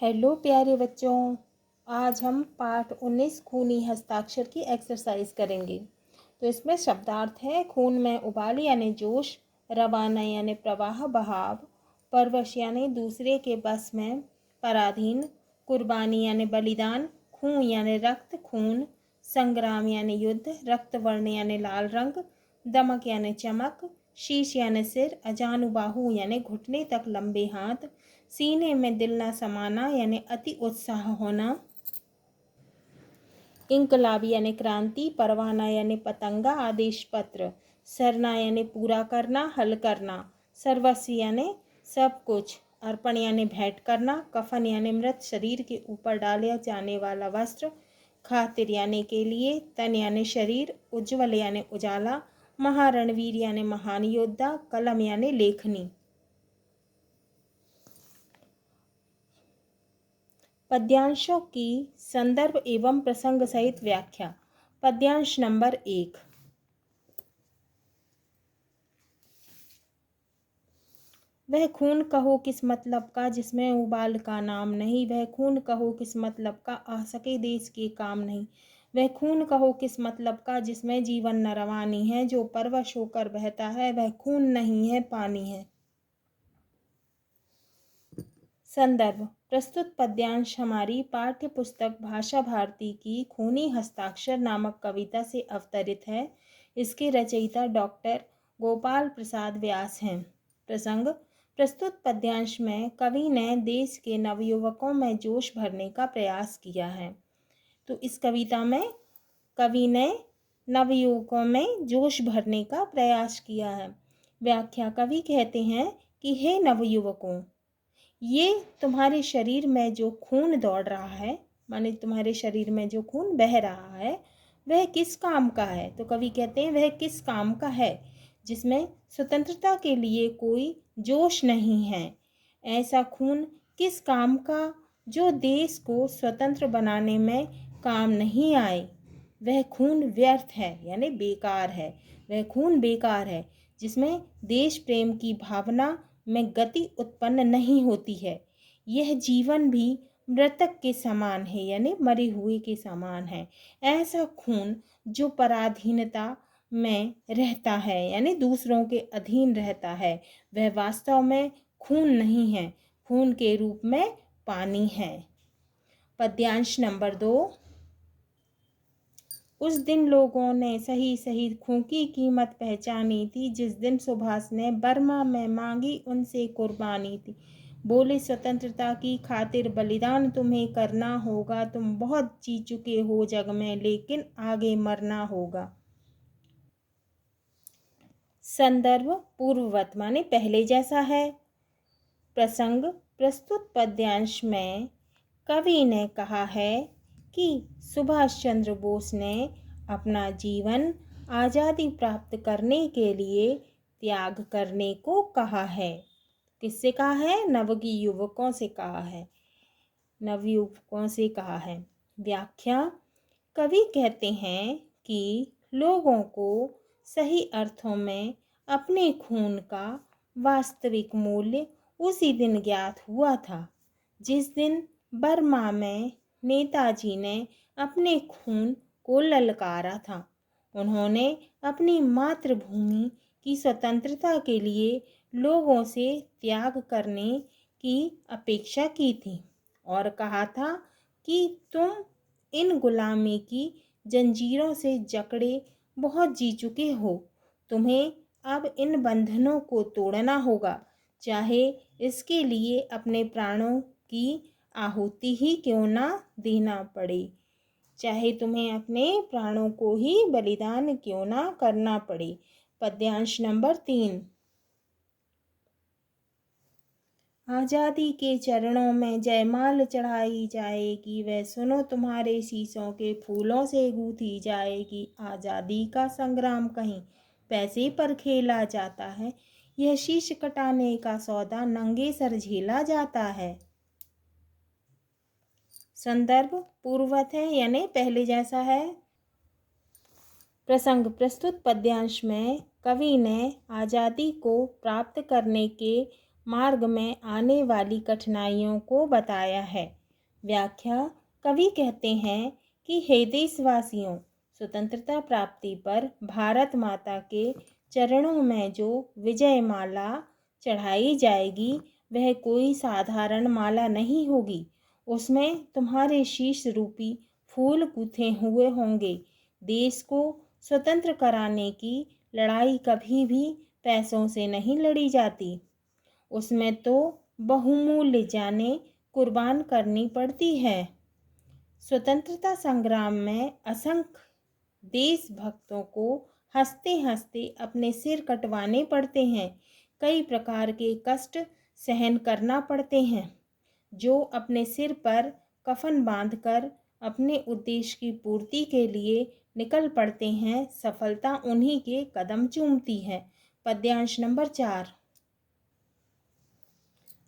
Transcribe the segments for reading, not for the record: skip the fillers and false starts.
Hello प्यारे बच्चों, आज हम पाठ 19 खूनी हस्ताक्षर की एक्सरसाइज करेंगे। तो इसमें शब्दार्थ है खून में उबाल यानी जोश, रवाना यानी प्रवाह बहाव, परवश यानी दूसरे के बस में, पराधीन, कुर्बानी यानी बलिदान, खून यानी रक्त खून, संग्राम यानी युद्ध, रक्तवर्ण यानी लाल रंग, दमक यानी चमक, शीश यानी सिर, अजानुबाहु यानी घुटने तक लंबे हाथ, सीने में दिल न समाना यानी अति उत्साह होना, इनकलाब यानी क्रांति, परवाना यानी पतंगा आदेश पत्र, सरना यानी पूरा करना हल करना, सर्वस्व यानी सब कुछ, अर्पण यानी भेंट करना, कफन यानी मृत शरीर के ऊपर डाला जाने वाला वस्त्र, खातिर यानी के लिए, तन यानी शरीर, उज्ज्वल यानी उजाला, महारणवीर यानी महान योद्धा, कलम यानी लेखनी। पद्यांशों की संदर्भ एवं प्रसंग सहित व्याख्या। पद्यांश नंबर 1। वह खून कहो किस मतलब का जिसमें उबाल का नाम नहीं, वह खून कहो किस मतलब का आ सके देश के काम नहीं, वह खून कहो किस मतलब का जिसमें जीवन न रवानी है, जो परवश होकर बहता है वह खून नहीं है पानी है। संदर्भ। प्रस्तुत पद्यांश हमारी पाठ्य पुस्तक भाषा भारती की खूनी हस्ताक्षर नामक कविता से अवतरित है। इसके रचयिता डॉक्टर गोपाल प्रसाद व्यास हैं। प्रसंग। प्रस्तुत पद्यांश में कवि ने देश के नवयुवकों में जोश भरने का प्रयास किया है। तो इस कविता में कवि ने नवयुवकों में जोश भरने का प्रयास किया है। व्याख्या। कवि कहते हैं कि हे नवयुवकों, ये तुम्हारे शरीर में जो खून दौड़ रहा है, माने तुम्हारे शरीर में जो खून बह रहा है वह किस काम का है। तो कवि कहते हैं वह किस काम का है जिसमें स्वतंत्रता के लिए कोई जोश नहीं है। ऐसा खून किस काम का जो देश को स्वतंत्र बनाने में काम नहीं आए। वह खून व्यर्थ है यानी बेकार है। वह खून बेकार है जिसमें देश प्रेम की भावना में गति उत्पन्न नहीं होती है। यह जीवन भी मृतक के समान है यानी मरे हुए के समान है। ऐसा खून जो पराधीनता में रहता है यानी दूसरों के अधीन रहता है, वह वास्तव में खून नहीं है, खून के रूप में पानी है। पद्यांश नंबर 2। उस दिन लोगों ने सही सही खून की कीमत पहचानी थी, जिस दिन सुभाष ने बर्मा में मांगी उनसे कुर्बानी थी। बोले स्वतंत्रता की खातिर बलिदान तुम्हें करना होगा, तुम बहुत जी चुके हो जग में लेकिन आगे मरना होगा। संदर्भ। पूर्ववत माने पहले जैसा है। प्रसंग। प्रस्तुत पद्यांश में कवि ने कहा है कि सुभाष चंद्र बोस ने अपना जीवन आज़ादी प्राप्त करने के लिए त्याग करने को कहा है। किससे कहा है? नवयुवकों से कहा है। नवयुवकों से कहा है। व्याख्या। कवि कहते हैं कि लोगों को सही अर्थों में अपने खून का वास्तविक मूल्य उसी दिन ज्ञात हुआ था जिस दिन बर्मा में नेताजी ने अपने खून को ललकारा था। उन्होंने अपनी मातृभूमि की स्वतंत्रता के लिए लोगों से त्याग करने की अपेक्षा की थी और कहा था कि तुम इन गुलामी की जंजीरों से जकड़े बहुत जी चुके हो, तुम्हें अब इन बंधनों को तोड़ना होगा, चाहे इसके लिए अपने प्राणों की आहुति ही क्यों ना देना पड़े, चाहे तुम्हें अपने प्राणों को ही बलिदान क्यों ना करना पड़े। पद्यांश नंबर 3। आज़ादी के चरणों में जयमाल चढ़ाई जाएगी, वह सुनो तुम्हारे शीशों के फूलों से गूंथी जाएगी। आज़ादी का संग्राम कहीं पैसे पर खेला जाता है, यह शीश कटाने का सौदा नंगे सर झेला जाता है। संदर्भ। पूर्ववत है यानी पहले जैसा है। प्रसंग। प्रस्तुत पद्यांश में कवि ने आज़ादी को प्राप्त करने के मार्ग में आने वाली कठिनाइयों को बताया है। व्याख्या। कवि कहते हैं कि हे देशवासियों, स्वतंत्रता प्राप्ति पर भारत माता के चरणों में जो विजय माला चढ़ाई जाएगी वह कोई साधारण माला नहीं होगी। उसमें तुम्हारे शीश रूपी फूल गूंथे हुए होंगे। देश को स्वतंत्र कराने की लड़ाई कभी भी पैसों से नहीं लड़ी जाती, उसमें तो बहुमूल्य जानें कुर्बान करनी पड़ती है। स्वतंत्रता संग्राम में असंख्य देशभक्तों को हंसते हंसते अपने सिर कटवाने पड़ते हैं, कई प्रकार के कष्ट सहन करना पड़ते हैं। जो अपने सिर पर कफन बांधकर अपने उद्देश्य की पूर्ति के लिए निकल पड़ते हैं, सफलता उन्हीं के कदम चूमती है। पद्यांश नंबर 4।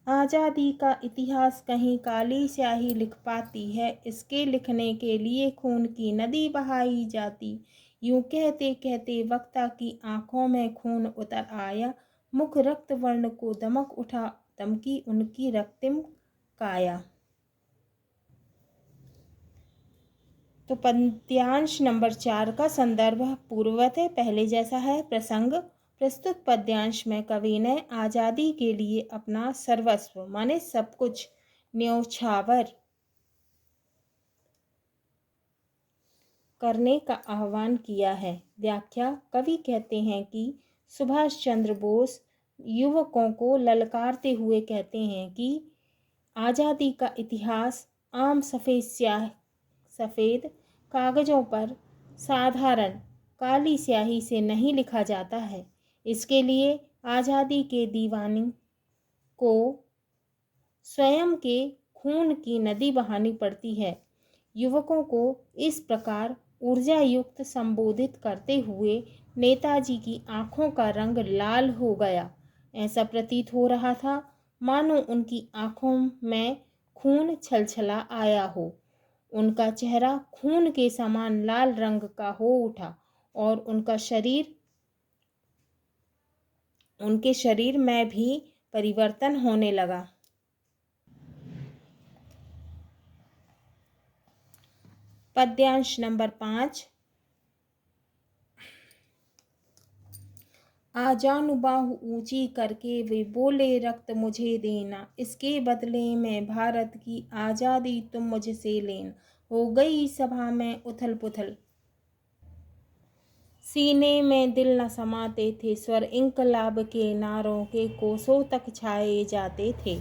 आज़ादी का इतिहास कहीं काली स्याही लिख पाती है, इसके लिखने के लिए खून की नदी बहाई जाती। यूं कहते कहते वक्ता की आंखों में खून उतर आया, मुख रक्त वर्ण को दमक उठा, दमकी उनकी रक्तिम काया। तो पद्यांश नंबर 4 का संदर्भ पूर्ववत है, पहले जैसा है। प्रसंग। प्रस्तुत पद्यांश में कवि ने आज़ादी के लिए अपना सर्वस्व माने सब कुछ न्यौछावर करने का आह्वान किया है। व्याख्या। कवि कहते हैं कि सुभाष चंद्र बोस युवकों को ललकारते हुए कहते हैं कि आज़ादी का इतिहास आम सफ़ेद कागज़ों पर साधारण काली स्याही से नहीं लिखा जाता है। इसके लिए आज़ादी के दीवानी को स्वयं के खून की नदी बहानी पड़ती है। युवकों को इस प्रकार ऊर्जा युक्त संबोधित करते हुए नेताजी की आंखों का रंग लाल हो गया। ऐसा प्रतीत हो रहा था मानो उनकी आंखों में खून छलछला आया हो। उनका चेहरा खून के समान लाल रंग का हो उठा और उनके शरीर में भी परिवर्तन होने लगा। पद्यांश नंबर 5। आजानु बाहु ऊंची करके वे बोले रक्त मुझे देना, इसके बदले में भारत की आज़ादी तुम मुझसे लेना। हो गई सभा में उथल पुथल, सीने में दिल न समाते थे, स्वर इंकलाब के नारों के कोसों तक छाए जाते थे।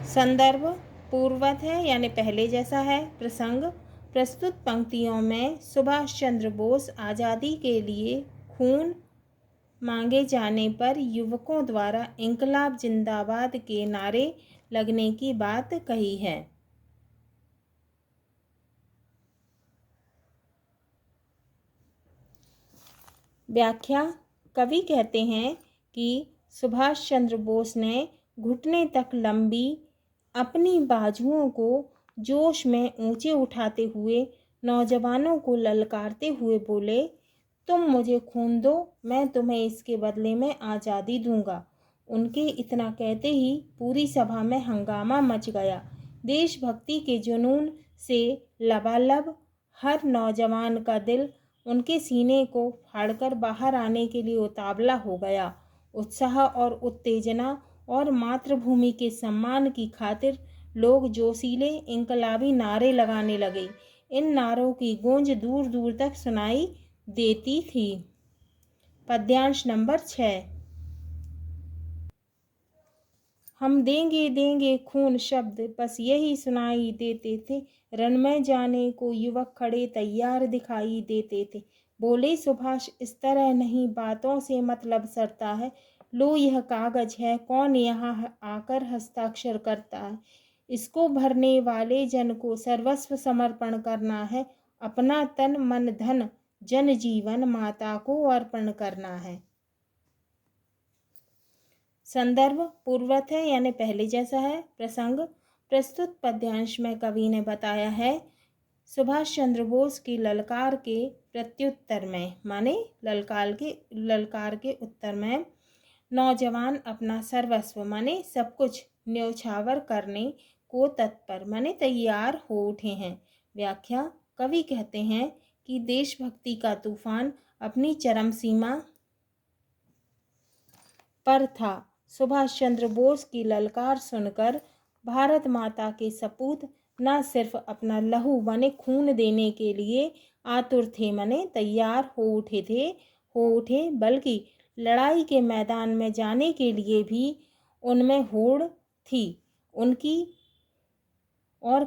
संदर्भ पूर्ववत है यानी पहले जैसा है। प्रसंग। प्रस्तुत पंक्तियों में सुभाष चंद्र बोस आज़ादी के लिए खून मांगे जाने पर युवकों द्वारा इंकलाब जिंदाबाद के नारे लगने की बात कही है। व्याख्या। कवि कहते हैं कि सुभाष चंद्र बोस ने घुटने तक लंबी अपनी बाजुओं को जोश में ऊंचे उठाते हुए नौजवानों को ललकारते हुए बोले, तुम मुझे खून दो, मैं तुम्हें इसके बदले में आज़ादी दूंगा। उनके इतना कहते ही पूरी सभा में हंगामा मच गया। देशभक्ति के जुनून से लबालब हर नौजवान का दिल उनके सीने को फाड़कर बाहर आने के लिए उतावला हो गया। उत्साह और उत्तेजना और मातृभूमि के सम्मान की खातिर लोग जोशीले इंकलाबी नारे लगाने लगे। इन नारों की गूंज दूर दूर तक सुनाई देती थी। पद्यांश नंबर 6। हम देंगे देंगे खून शब्द बस यही सुनाई देते थे, रण में जाने को युवक खड़े तैयार दिखाई देते थे। बोले सुभाष, इस तरह नहीं बातों से मतलब सरता है। लो यह कागज है, कौन यहाँ आकर हस्ताक्षर करता है। इसको भरने वाले जन को सर्वस्व समर्पण करना है, अपना तन मन धन जन जीवन माता को अर्पण करना है। संदर्भ पूर्ववत है यानी पहले जैसा है। प्रसंग। प्रस्तुत पद्यांश में कवि ने बताया है सुभाष चंद्र बोस की ललकार के प्रत्युत्तर में माने ललकार के उत्तर में नौजवान अपना सर्वस्व माने सब कुछ न्यौछावर करने को तत्पर माने तैयार हो उठे हैं। व्याख्या, कवि कहते हैं कि देशभक्ति का तूफान अपनी चरम सीमा पर था। सुभाष चंद्र बोस की ललकार सुनकर भारत माता के सपूत न सिर्फ अपना लहू माने खून देने के लिए आतुर थे माने तैयार हो उठे बल्कि लड़ाई के मैदान में जाने के लिए भी उनमें होड़ थी। उनकी और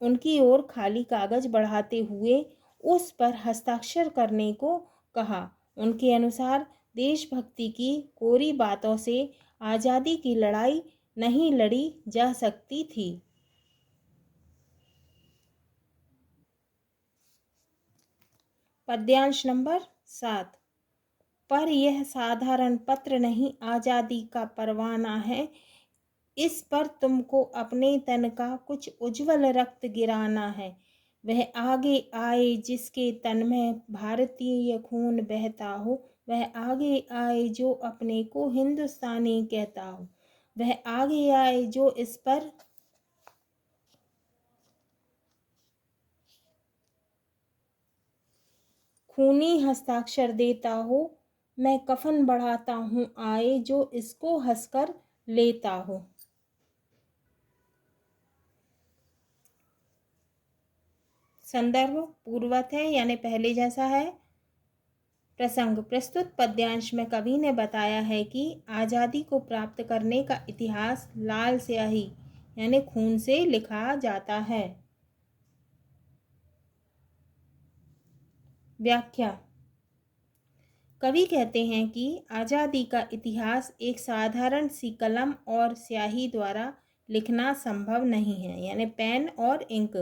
उनकी ओर खाली कागज बढ़ाते हुए उस पर हस्ताक्षर करने को कहा। उनके अनुसार देशभक्ति की कोरी बातों से आज़ादी की लड़ाई नहीं लड़ी जा सकती थी। पद्यांश नंबर 7। पर यह साधारण पत्र नहीं, आज़ादी का परवाना है। इस पर तुमको अपने तन का कुछ उज्ज्वल रक्त गिराना है। वह आगे आए जिसके तन में भारतीय खून बहता हो, वह आगे आए जो अपने को हिंदुस्तानी कहता हो, वह आगे आए जो इस पर खूनी हस्ताक्षर देता हो। मैं कफन बढ़ाता हूँ, आए जो इसको हंसकर लेता हो। संदर्भ पूर्ववत है यानी पहले जैसा है। प्रसंग, प्रस्तुत पद्यांश में कवि ने बताया है कि आज़ादी को प्राप्त करने का इतिहास लाल स्याही यानी खून से लिखा जाता है। व्याख्या, कवि कहते हैं कि आज़ादी का इतिहास एक साधारण सी कलम और स्याही द्वारा लिखना संभव नहीं है, यानी पेन और इंक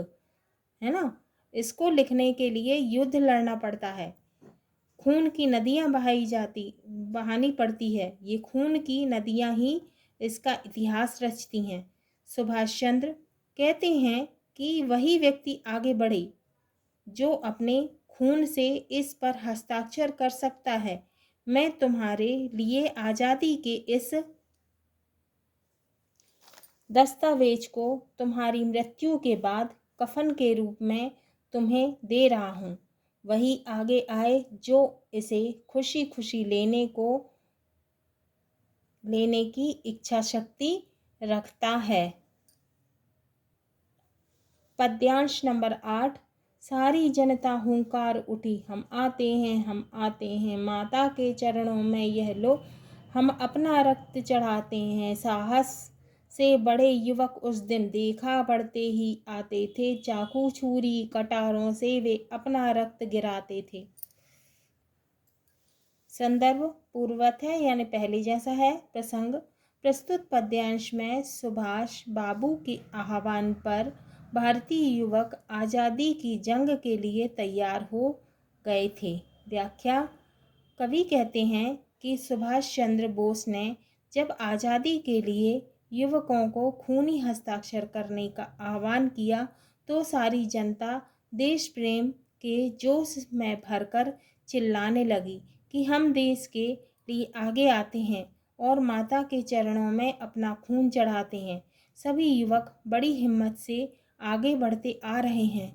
है ना। इसको लिखने के लिए युद्ध लड़ना पड़ता है, खून की नदियाँ बहानी पड़ती है। ये खून की नदियाँ ही इसका इतिहास रचती हैं। सुभाष चंद्र कहते हैं कि वही व्यक्ति आगे बढ़े जो अपने खून से इस पर हस्ताक्षर कर सकता है। मैं तुम्हारे लिए आज़ादी के इस दस्तावेज को तुम्हारी मृत्यु के बाद कफन के रूप में तुम्हें दे रहा हूँ। वही आगे आए जो इसे खुशी खुशी लेने की इच्छा शक्ति रखता है। पद्यांश नंबर 8। सारी जनता हुंकार उठी, हम आते हैं माता के चरणों में यह लो, हम अपना रक्त चढ़ाते हैं। साहस से बड़े युवक उस दिन देखा बढ़ते ही आते थे, चाकू छुरी कटारों से वे अपना रक्त गिराते थे। संदर्भ पूर्ववत है यानी पहले जैसा है। प्रसंग, प्रस्तुत पद्यांश में सुभाष बाबू के आह्वान पर भारतीय युवक आज़ादी की जंग के लिए तैयार हो गए थे। व्याख्या, कवि कहते हैं कि सुभाष चंद्र बोस ने जब आज़ादी के लिए युवकों को खूनी हस्ताक्षर करने का आह्वान किया तो सारी जनता देश प्रेम के जोश में भरकर चिल्लाने लगी कि हम देश के लिए आगे आते हैं और माता के चरणों में अपना खून चढ़ाते हैं। सभी युवक बड़ी हिम्मत से आगे बढ़ते आ रहे हैं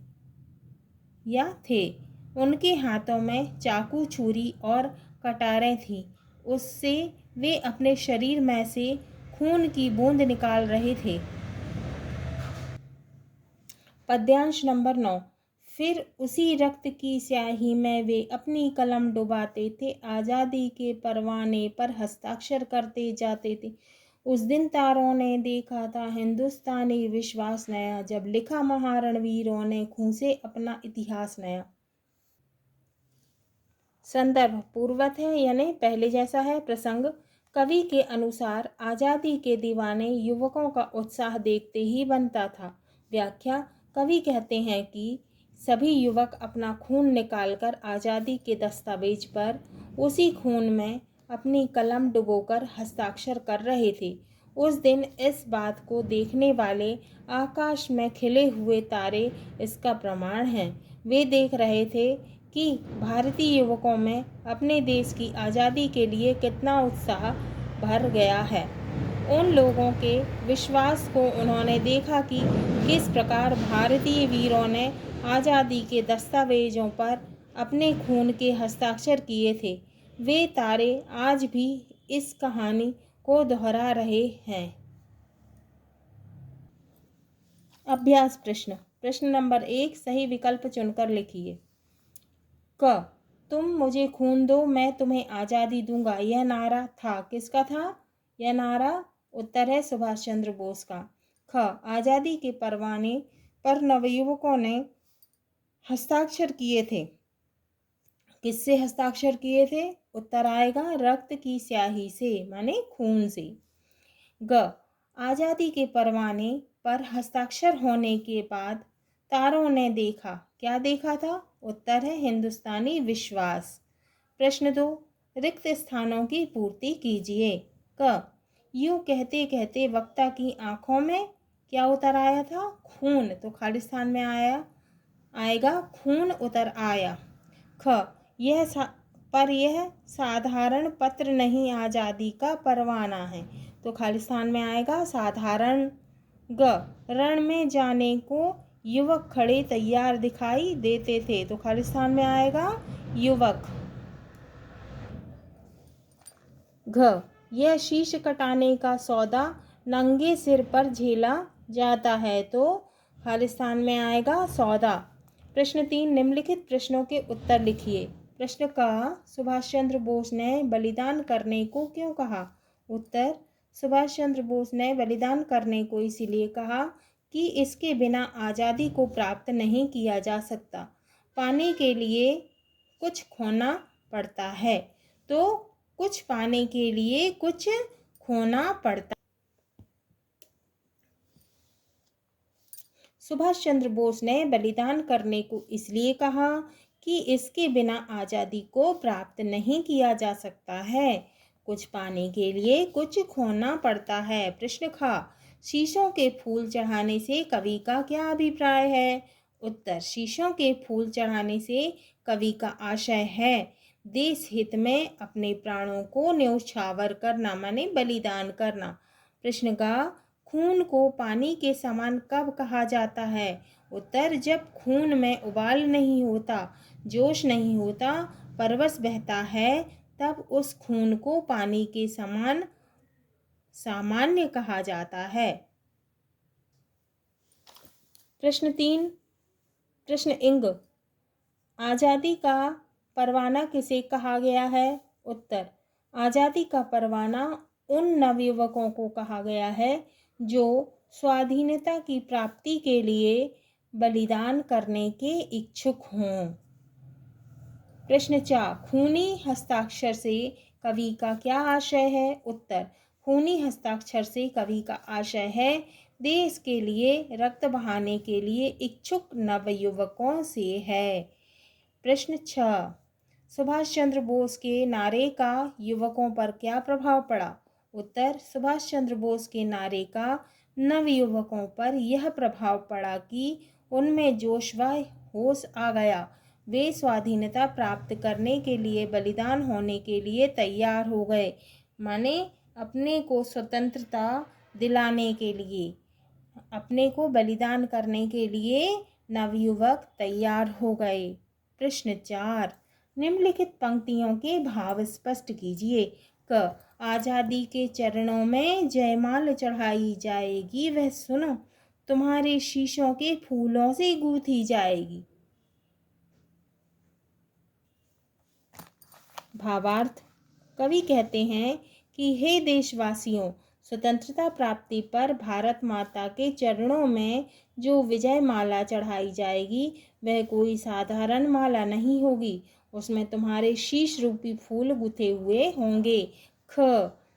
या थे। उनके हाथों में चाकू छुरी और कटारें थीं। उससे वे अपने शरीर में से खून की बूंद निकाल रहे थे। पद्यांश नंबर 9। फिर उसी रक्त की स्याही में वे अपनी कलम डुबाते थे, आज़ादी के परवाने पर हस्ताक्षर करते जाते थे। उस दिन तारों ने देखा था हिंदुस्तानी विश्वास नया, जब लिखा महारणवीरों ने खून से अपना इतिहास नया। संदर्भ पूर्ववत है यानी पहले जैसा है। प्रसंग, कवि के अनुसार आज़ादी के दीवाने युवकों का उत्साह देखते ही बनता था। व्याख्या, कवि कहते हैं कि सभी युवक अपना खून निकालकर आज़ादी के दस्तावेज पर उसी खून में अपनी कलम डुबोकर हस्ताक्षर कर रहे थे। उस दिन इस बात को देखने वाले आकाश में खिले हुए तारे इसका प्रमाण हैं। वे देख रहे थे कि भारतीय युवकों में अपने देश की आज़ादी के लिए कितना उत्साह भर गया है। उन लोगों के विश्वास को उन्होंने देखा कि किस प्रकार भारतीय वीरों ने आज़ादी के दस्तावेज़ों पर अपने खून के हस्ताक्षर किए थे। वे तारे आज भी इस कहानी को दोहरा रहे हैं। अभ्यास प्रश्न। प्रश्न नंबर 1, सही विकल्प चुनकर लिखिए। क, तुम मुझे खून दो मैं तुम्हें आज़ादी दूंगा, यह नारा था किसका था? यह नारा उत्तर है सुभाष चंद्र बोस का। ख, आज़ादी के परवाने पर नवयुवकों ने हस्ताक्षर किए थे, किससे हस्ताक्षर किए थे? उत्तर आएगा रक्त की स्याही से, माने खून से। ग, आज़ादी के परवाने पर हस्ताक्षर होने के बाद तारों ने देखा, क्या देखा था? उत्तर है हिंदुस्तानी विश्वास। प्रश्न 2, रिक्त स्थानों की पूर्ति कीजिए। क, यूं कहते कहते वक्ता की आंखों में क्या उतर आया था? खून, तो खाली स्थान में आएगा खून उतर आया। ख, यह साधारण पत्र नहीं आज़ादी का परवाना है, तो खाली स्थान में आएगा साधारण। ग, रण में जाने को युवक खड़े तैयार दिखाई देते थे, तो खाली स्थान में आएगा युवक। घ, यह शीश कटाने का सौदा नंगे सिर पर झेला जाता है, तो खाली स्थान में आएगा सौदा। प्रश्न 3, निम्नलिखित प्रश्नों के उत्तर लिखिए। प्रश्न का, सुभाष चंद्र बोस ने बलिदान करने को क्यों कहा? उत्तर, सुभाष चंद्र बोस ने बलिदान करने को इसीलिए कहा कि इसके बिना आज़ादी को प्राप्त नहीं किया जा सकता। पाने के लिए कुछ खोना पड़ता है, तो कुछ पाने के लिए कुछ खोना पड़ता। सुभाष चंद्र बोस ने बलिदान करने को इसलिए कहा कि इसके बिना आज़ादी को प्राप्त नहीं किया जा सकता है। कुछ पाने के लिए कुछ खोना पड़ता है। प्रश्न खा, शीशों के फूल चढ़ाने से कवि का क्या अभिप्राय है? उत्तर, शीशों के फूल चढ़ाने से कवि का आशय है देश हित में अपने प्राणों को न्यौछावर करना, माने बलिदान करना। प्रश्न का, खून को पानी के समान कब कहा जाता है? उत्तर, जब खून में उबाल नहीं होता, जोश नहीं होता, परवश बहता है, तब उस खून को पानी के समान सामान्य कहा जाता है। प्रश्न 3, प्रश्न इंग, आज़ादी का परवाना किसे कहा गया है? उत्तर, आज़ादी का परवाना उन नवयुवकों को कहा गया है जो स्वाधीनता की प्राप्ति के लिए बलिदान करने के इच्छुक हों। प्रश्न 4, खूनी हस्ताक्षर से कवि का क्या आशय है? उत्तर, खूनी हस्ताक्षर से कवि का आशय है देश के लिए रक्त बहाने के लिए इच्छुक नवयुवकों से है। प्रश्न 6, सुभाष चंद्र बोस के नारे का युवकों पर क्या प्रभाव पड़ा? उत्तर, सुभाष चंद्र बोस के नारे का नवयुवकों पर यह प्रभाव पड़ा कि उनमें जोश व होश आ गया। वे स्वाधीनता प्राप्त करने के लिए बलिदान होने के लिए तैयार हो गए, माने अपने को स्वतंत्रता दिलाने के लिए, अपने को बलिदान करने के लिए नवयुवक तैयार हो गए। प्रश्न 4, निम्नलिखित पंक्तियों के भाव स्पष्ट कीजिए। क, आज़ादी के चरणों में जयमाल चढ़ाई जाएगी, वह सुनो तुम्हारे शीशों के फूलों से गूंथी जाएगी। भावार्थ, कवि कहते हैं कि हे देशवासियों, स्वतंत्रता प्राप्ति पर भारत माता के चरणों में जो विजय माला चढ़ाई जाएगी वह कोई साधारण माला नहीं होगी, उसमें तुम्हारे शीश रूपी फूल गुथे हुए होंगे। ख,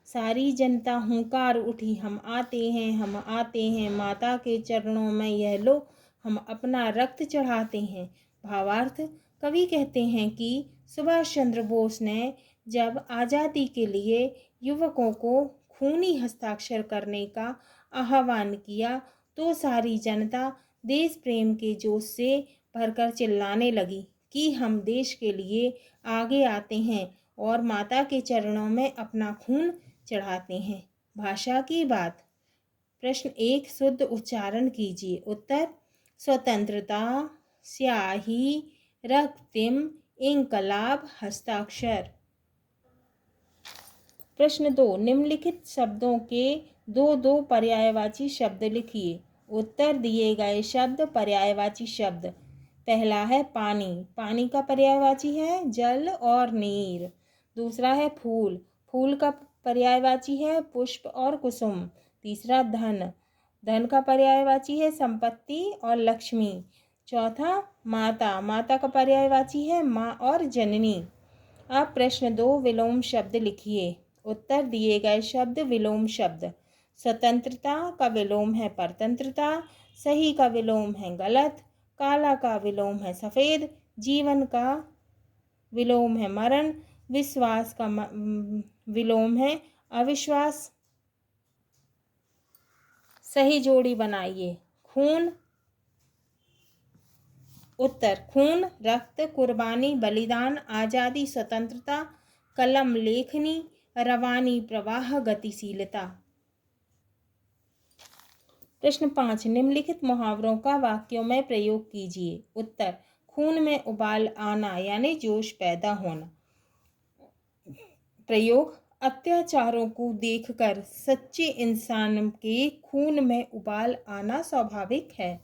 सारी जनता हुंकार उठी, हम आते हैं, हम आते हैं, माता के चरणों में यह लो हम अपना रक्त चढ़ाते हैं। भावार्थ, कवि कहते हैं कि सुभाष चंद्र बोस ने जब आज़ादी के लिए युवकों को खूनी हस्ताक्षर करने का आह्वान किया तो सारी जनता देश प्रेम के जोश से भरकर चिल्लाने लगी, कि हम देश के लिए आगे आते हैं और माता के चरणों में अपना खून चढ़ाते हैं। भाषा की बात। प्रश्न 1 शुद्ध उच्चारण कीजिए। उत्तर स्वतंत्रता, स्याही, रक्तिम, इंकलाब, हस्ताक्षर। प्रश्न 2 निम्नलिखित शब्दों के दो दो पर्यायवाची शब्द लिखिए। उत्तर दिए गए शब्द पर्यायवाची शब्द। पहला है पानी, पानी का पर्यायवाची है जल और नीर। दूसरा है फूल, फूल का पर्यायवाची है पुष्प और कुसुम। तीसरा धन, धन का पर्यायवाची है संपत्ति और लक्ष्मी। चौथा माता, माता का पर्यायवाची है माँ और जननी। अब प्रश्न 2 विलोम शब्द लिखिए। उत्तर दिए गए शब्द विलोम शब्द। स्वतंत्रता का विलोम है परतंत्रता, सही का विलोम है गलत, काला का विलोम है सफ़ेद, जीवन का विलोम है मरण, विश्वास का विलोम है अविश्वास। सही जोड़ी बनाइए। खून। उत्तर खून, रक्त, कुर्बानी, बलिदान, आज़ादी, स्वतंत्रता, कलम, लेखनी, रवानी, प्रवाह, गतिशीलता। प्रश्न 5 निम्नलिखित मुहावरों का वाक्यों में प्रयोग कीजिए। उत्तर खून में उबाल आना यानी जोश पैदा होना। प्रयोग अत्याचारों को देखकर सच्चे इंसान के खून में उबाल आना स्वाभाविक है।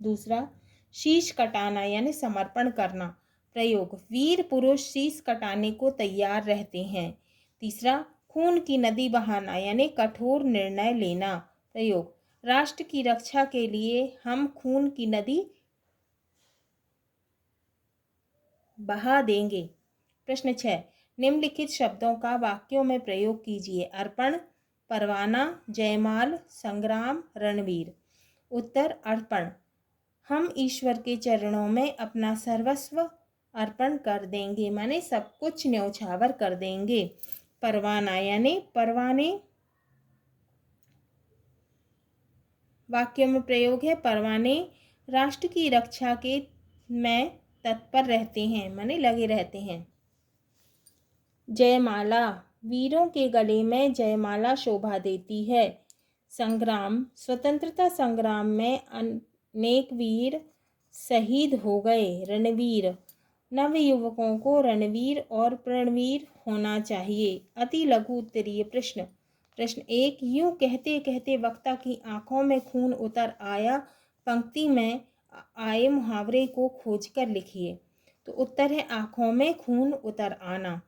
दूसरा शीश कटाना यानी समर्पण करना। प्रयोग वीर पुरुष शीश कटाने को तैयार रहते हैं। तीसरा खून की नदी बहाना यानी कठोर निर्णय लेना। प्रयोग राष्ट्र की रक्षा के लिए हम खून की नदी बहा देंगे। प्रश्न 6 निम्नलिखित शब्दों का वाक्यों में प्रयोग कीजिए। अर्पण, परवाना, जयमाल, संग्राम, रणवीर। उत्तर अर्पण, हम ईश्वर के चरणों में अपना सर्वस्व अर्पण कर देंगे, माने सब कुछ न्यौछावर कर देंगे। परवाना यानी परवाने। वाक्य में प्रयोग है परवाने राष्ट्र की रक्षा के में तत्पर रहते हैं, माने लगे रहते हैं। जयमाला, वीरों के गले में जयमाला शोभा देती है। संग्राम, स्वतंत्रता संग्राम में अनेक वीर शहीद हो गए। रणवीर, नवयुवकों को रणवीर और प्रणवीर होना चाहिए। अति लघु उत्तरीय प्रश्न। प्रश्न 1 यूं कहते कहते वक्ता की आंखों में खून उतर आया पंक्ति में आए मुहावरे को खोजकर लिखिए। तो उत्तर है आंखों में खून उतर आना।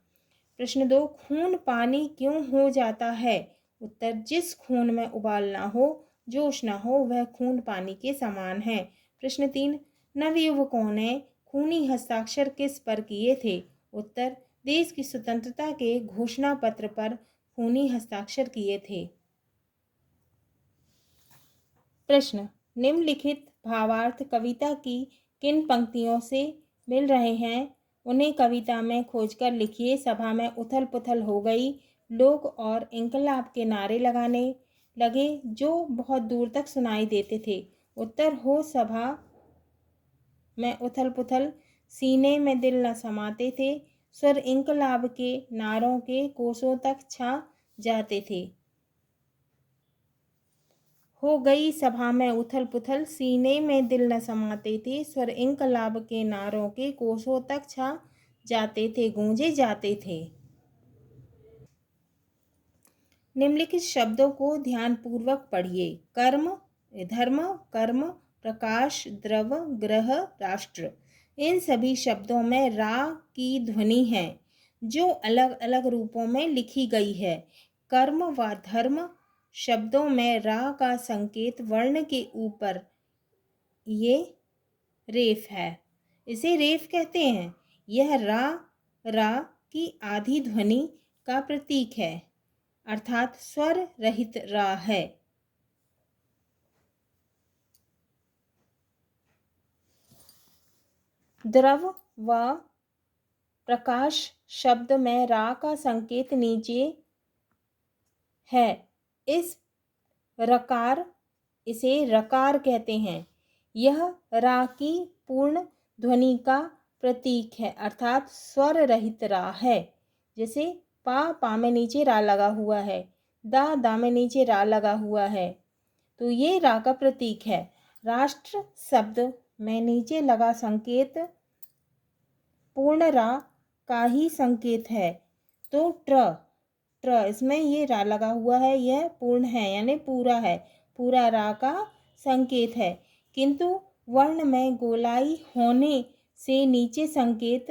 प्रश्न 2 खून पानी क्यों हो जाता है। उत्तर जिस खून में उबाल ना हो, जोश ना हो, वह खून पानी के समान है। प्रश्न 3 नवयुवकों ने खूनी हस्ताक्षर किस पर किए थे। उत्तर देश की स्वतंत्रता के घोषणा पत्र पर खूनी हस्ताक्षर किए थे। प्रश्न निम्नलिखित भावार्थ कविता की किन पंक्तियों से मिल रहे हैं, उन्हें कविता में खोजकर लिखिए। सभा में उथल पुथल हो गई, लोग और इंकलाब के नारे लगाने लगे जो बहुत दूर तक सुनाई देते थे। उत्तर हो सभा में उथल पुथल, सीने में दिल न समाते थे, स्वर इंकलाब के नारों के कोसों तक छा जाते थे। हो गई सभा में उथल पुथल, सीने में दिल न समाते थे, स्वर इंकलाब के नारों के कोसों तक छा जाते थे, गूंजे जाते थे। निम्नलिखित शब्दों को ध्यानपूर्वक पढ़िए। कर्म, धर्म, कर्म, प्रकाश, द्रव, ग्रह, राष्ट्र। इन सभी शब्दों में रा की ध्वनि है जो अलग अलग रूपों में लिखी गई है। कर्म व धर्म शब्दों में रा का संकेत वर्ण के ऊपर ये रेफ है, इसे रेफ कहते हैं। यह रा की आधी ध्वनि का प्रतीक है, अर्थात स्वर रहित रा है। द्रव व प्रकाश शब्द में रा का संकेत नीचे है। इस रकार इसे रकार कहते हैं। यह रा की पूर्ण ध्वनि का प्रतीक है, अर्थात स्वर रहित रा है। जैसे पा में नीचे रा लगा हुआ है, दा में नीचे रा लगा हुआ है, तो ये रा का प्रतीक है। राष्ट्र शब्द में नीचे लगा संकेत पूर्ण रा का ही संकेत है। तो ट्र इसमें ये रा लगा हुआ है, यह पूर्ण है यानी पूरा है, पूरा रा का संकेत है। किंतु वर्ण में गोलाई होने से नीचे संकेत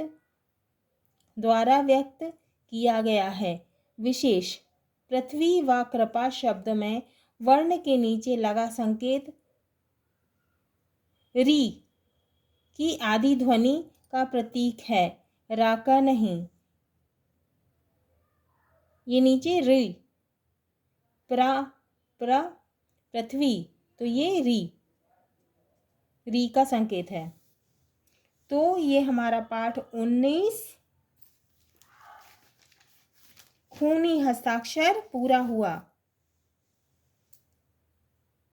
द्वारा व्यक्त किया गया है। विशेष पृथ्वी व कृपा शब्द में वर्ण के नीचे लगा संकेत री की आदि ध्वनि का प्रतीक है, रा का नहीं। ये नीचे री, पृथ्वी, तो ये री का संकेत है। तो ये हमारा पाठ 19 खूनी हस्ताक्षर पूरा हुआ।